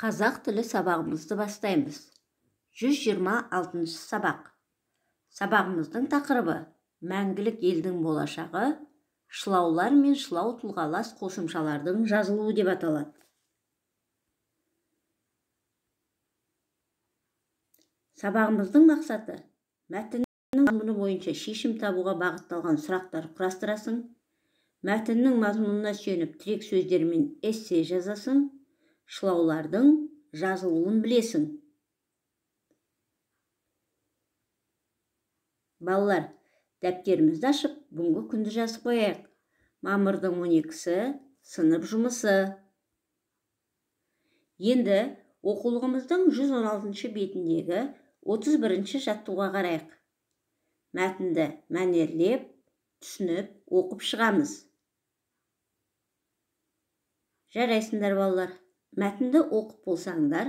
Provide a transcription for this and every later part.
Қазақ тілі сабағымызды бастаймыз. 126 сабақ. Сабағымыздың тақырыбы мәңгілік елдің болашағы, шылаулар мен шылау тұлғалас қосымшалардың жазылуы деп аталады. Сабағымыздың мақсаты мәтіннің мазмұны бойынша шешім табуға бағытталған сұрақтар құрастырасың, мәтіннің мазмұнына сүйеніп тірек сөздер мен эссе жазасың, шылаулардың жазылуын білесің. Балалар, дәптерімізді ашып, бүгінгі күнді жазып қояйық. Мамырдың 12-сі сынып жұмысы. Енді оқулығымыздың 116 бетіндегі 31 жаттығуға қарайық. Мәтінді мәнерлеп, түсініп, оқып шығамыз. Жарайсыңдар балалар. Мәтінді оқып болсаңдар,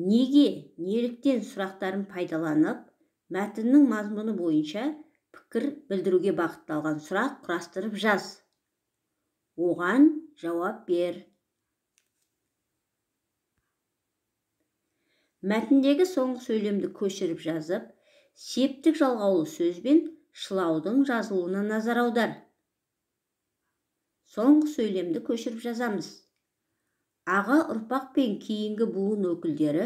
неге, неліктен сұрақтарын пайдаланып, мәтіннің мазмұны бойынша пікір білдіруге бағытталған сұрақ құрастырып жаз. Оған жауап бер. Мәтіндегі соңғы сөйлемді көшіріп жазып, септік жалғаулы сөзбен шылаудың жазылуына назар аудар. Соңғы сөйлемді көшіріп жазамыз. Аға ұрпақ пен кейінгі буын өкілдері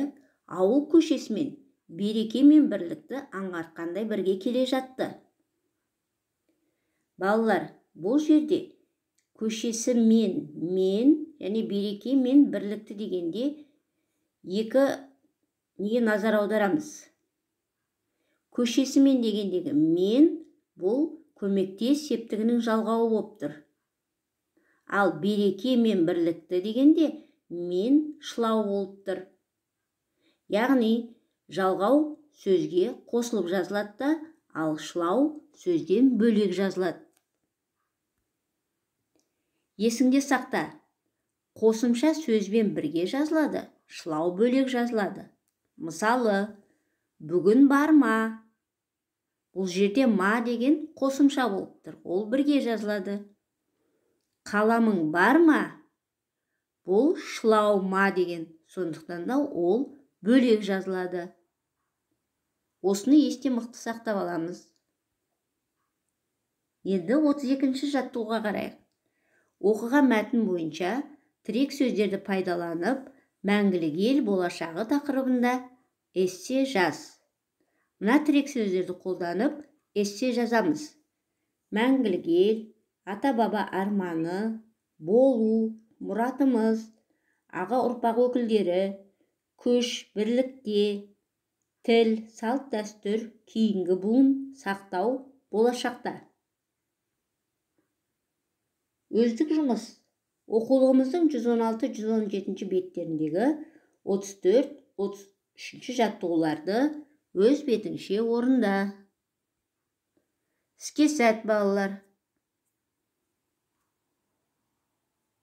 ауыл көшесімен береке мен бірлікті аңғартқандай бірге келе жатты. Балалар, бұл жерде көшесі мен және береке мен бірлікті дегенде екі неге назар аударамыз. Көшесі мен дегендегі мен бұл көмектес септігінің жалғауы болып тұр. Ал береке мен бірлікті дегенде мен шылау болып тұр. Яғни жалғау сөзге қосылып жазылады да, ал шылау сөзден бөлек жазылады. Есіңде сақта, қосымша сөзбен бірге жазылады, шылау бөлек жазылады. Мысалы, бүгін бар ма? Бұл жерде ма деген қосымша болып тұр, ол бірге жазылады. Қаламың бар ма? Бұл шылау ма деген, сондықтан да ол бөлек жазылады. Осыны есте мықты сақтап аламыз. Енді 32-ші жаттығуға қарайық. Оқыған мәтін бойынша тірек сөздерді пайдаланып, мәңгілік ел болашағы тақырыбында эссе жаз. Мына тірек сөздерді қолданып эссе жазамыз. Мәңгілік ел, ата-баба арманы, болу, мұратымыз, аға ұрпақ өкілдері, күш, бірлікте, тіл, салт дәстүр, кейінгі буын, сақтау, болашақта. Өздік жұмыс. Оқулығымыздың 116-117 беттеріндегі 34-33 жаттығуларды өз бетіңше орында. Іске сәт балалар.